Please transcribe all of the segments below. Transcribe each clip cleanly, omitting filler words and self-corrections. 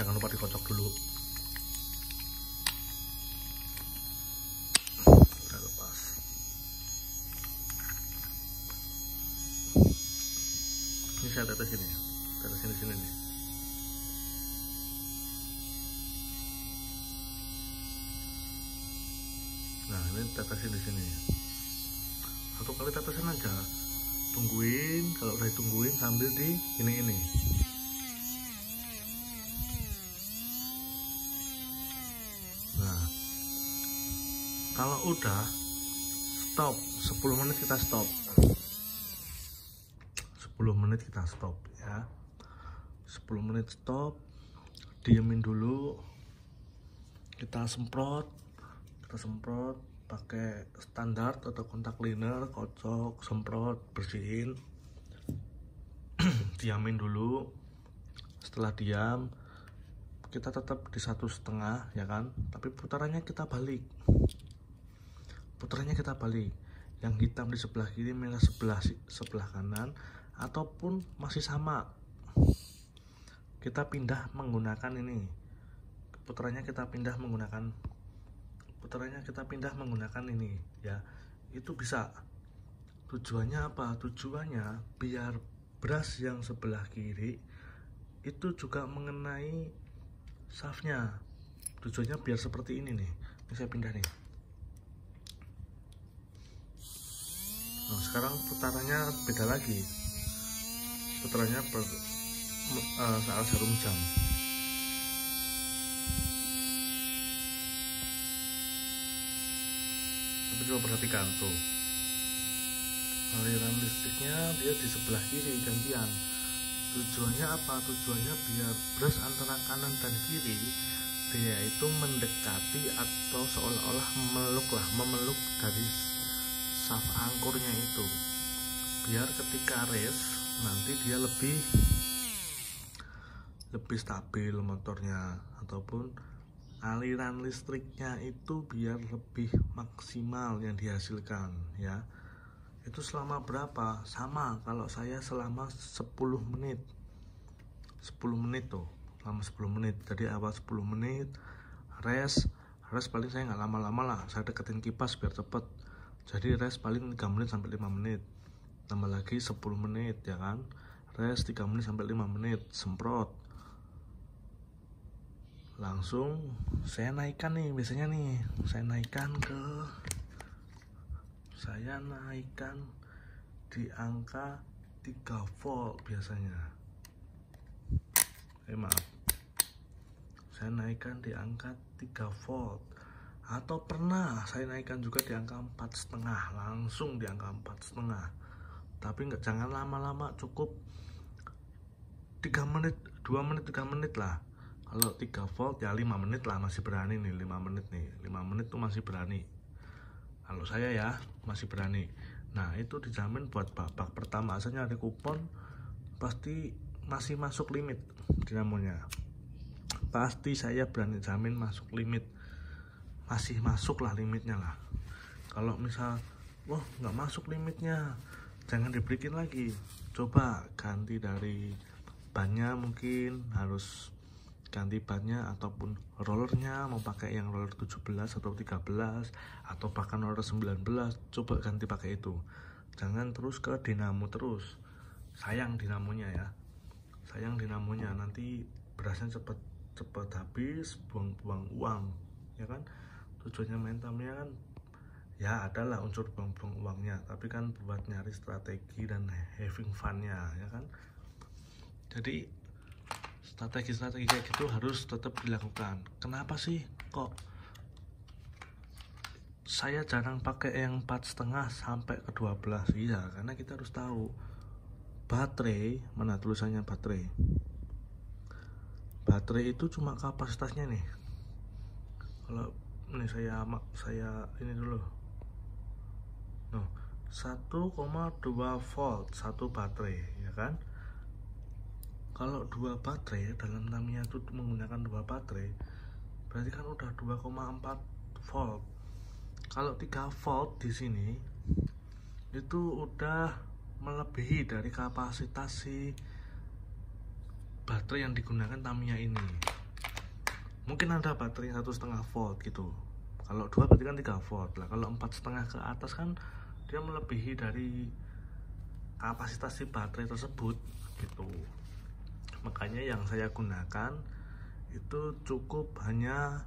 jangan lupa dikocok dulu. Udah lepas. Ini saya tetes ini, tetesin di sini nih. Nah, ini tetesin di sini. Satu kali tetesin aja. Tungguin, kalau udah ditungguin sambil di ini. Nah, kalau udah stop, 10 menit kita stop. 10 menit kita stop ya. 10 menit stop. Diemin dulu. Kita semprot pakai standar atau kontak cleaner, kocok, semprot, bersihin. Diamin dulu. Setelah diam, kita tetap di 1,5 ya kan, tapi putarannya kita balik. Yang hitam di sebelah kiri, merah sebelah kanan, ataupun masih sama, kita pindah menggunakan ini. Putarannya kita pindah menggunakan ini ya. Itu bisa. Tujuannya apa? Tujuannya biar brush yang sebelah kiri itu juga mengenai shaftnya. Tujuannya biar seperti ini nih. Ini saya pindah nih. Nah, sekarang putarannya beda lagi. Putarannya saat jarum jam. Tapi coba perhatikan tuh, aliran listriknya dia di sebelah kiri gantian. Tujuannya apa? Tujuannya biar brush antara kanan dan kiri dia itu mendekati atau seolah-olah memeluk dari shaft angkurnya itu, biar ketika race nanti dia lebih stabil motornya, ataupun aliran listriknya itu biar lebih maksimal yang dihasilkan ya. Itu selama berapa? Sama kalau saya selama 10 menit tuh, selama 10 menit. Jadi awal 10 menit rest paling saya nggak lama-lama lah, saya deketin kipas biar cepet. Jadi rest paling 3 menit sampai 5 menit, tambah lagi 10 menit ya kan. Rest 3 menit sampai 5 menit, semprot, langsung saya naikkan nih. Biasanya nih saya naikkan di angka 3 volt biasanya. Maaf, saya naikkan di angka 3 volt, atau pernah saya naikkan juga di angka 4,5, langsung di angka 4,5. Tapi jangan lama-lama, cukup 3 menit, 2 menit, 3 menit lah. Kalau 3 volt ya 5 menit lah, masih berani nih. 5 menit tuh masih berani. Kalau saya ya masih berani. Nah, itu dijamin buat babak pertama. Asalnya ada kupon, pasti masih masuk limit dinamonya. Pasti saya berani jamin masuk limit. Masih masuk lah limitnya lah. Kalau misal wah nggak masuk limitnya, jangan diberikan lagi. Coba ganti dari bannya, mungkin harus ganti bannya ataupun rollernya, mau pakai yang roller 17 atau 13 atau bahkan roller 19, coba ganti pakai itu. Jangan terus ke dinamo terus. Sayang dinamonya ya. Sayang dinamonya, nanti berasnya cepet habis, buang-buang uang ya kan. Tujuannya main Tamiya kan ya adalah unsur buang-buang uangnya, tapi kan buat nyari strategi dan having fun-nya ya kan. Jadi strategi kayak gitu harus tetap dilakukan. Kenapa sih kok saya jarang pakai yang 4,5 sampai ke 12? Iya, karena kita harus tahu baterai, mana tulisannya baterai itu cuma kapasitasnya nih. Kalau ini saya ini dulu, no, 1,2 volt satu baterai ya kan. Kalau 2 baterai, dalam Tamiya itu menggunakan 2 baterai, berarti kan udah 2,4 volt. Kalau 3 volt di sini itu udah melebihi dari kapasitas si baterai yang digunakan Tamiya ini. mungkin ada baterai 1,5 volt gitu. Kalau 2 berarti kan 3 volt lah. Kalau 4,5 ke atas kan dia melebihi dari kapasitas si baterai tersebut gitu. Makanya yang saya gunakan itu cukup hanya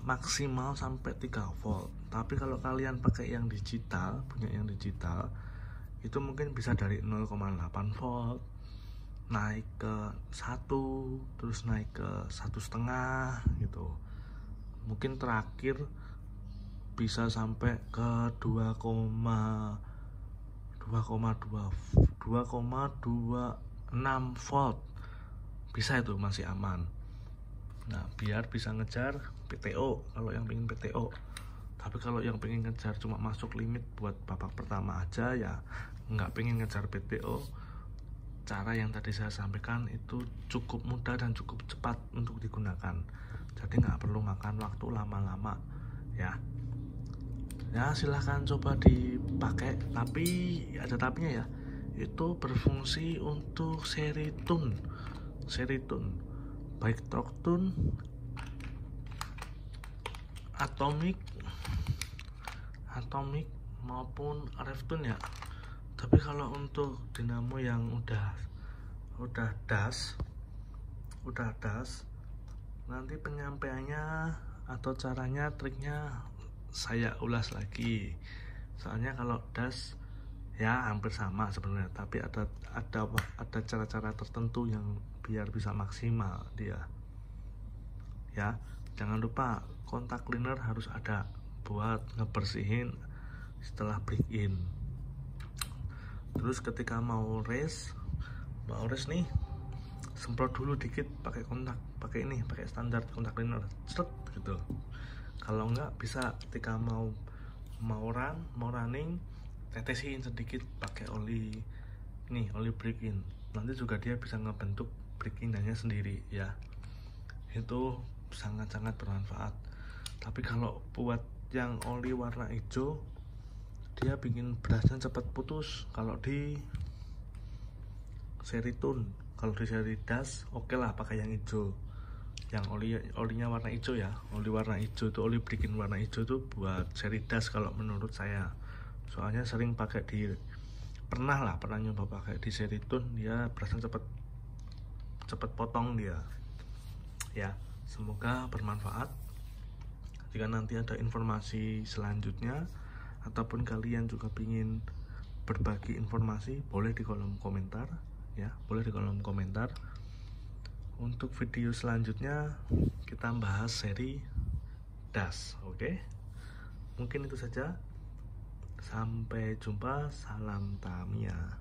maksimal sampai 3 volt. Tapi kalau kalian pakai yang digital, punya yang digital, itu mungkin bisa dari 0,8 volt naik ke 1, terus naik ke 1,5 gitu. Mungkin terakhir bisa sampai ke 2,26 volt. Bisa, itu masih aman. Nah, biar bisa ngejar PTO kalau yang pengen PTO. Tapi kalau yang pengen ngejar cuma masuk limit buat babak pertama aja, ya nggak pengen ngejar PTO, cara yang tadi saya sampaikan itu cukup mudah dan cukup cepat untuk digunakan. Jadi nggak perlu makan waktu lama-lama ya. Ya silahkan coba dipakai, tapi ada tapinya ya. Itu berfungsi untuk seri tune baik torque tune, atomic maupun ref tune ya. Tapi kalau untuk dinamo yang udah das, nanti penyampaiannya atau caranya, triknya saya ulas lagi. Soalnya kalau das ya hampir sama sebenarnya, tapi ada cara-cara tertentu yang biar bisa maksimal dia. Ya, jangan lupa kontak cleaner harus ada buat ngebersihin setelah break in. Terus ketika mau race nih, semprot dulu dikit pakai standar kontak cleaner, set gitu. Kalau enggak bisa ketika mau running, tetesin sedikit pakai oli break in. Nanti juga dia bisa ngebentuk break in-nya sendiri ya. Itu sangat-sangat bermanfaat. Tapi kalau buat yang oli warna hijau, dia bikin brasnya cepat putus kalau di seri tune. Kalau di seri das oke lah pakai yang hijau, yang olinya warna hijau ya. Oli warna hijau itu, oli break in warna hijau itu buat seri das kalau menurut saya. Soalnya sering pakai pernah nyoba pakai di seri tune, dia brasnya cepet potong dia ya. Semoga bermanfaat. Jika nanti ada informasi selanjutnya ataupun kalian juga ingin berbagi informasi, boleh di kolom komentar ya, Untuk video selanjutnya kita bahas seri das. Oke? Mungkin itu saja. Sampai jumpa, salam Tamiya.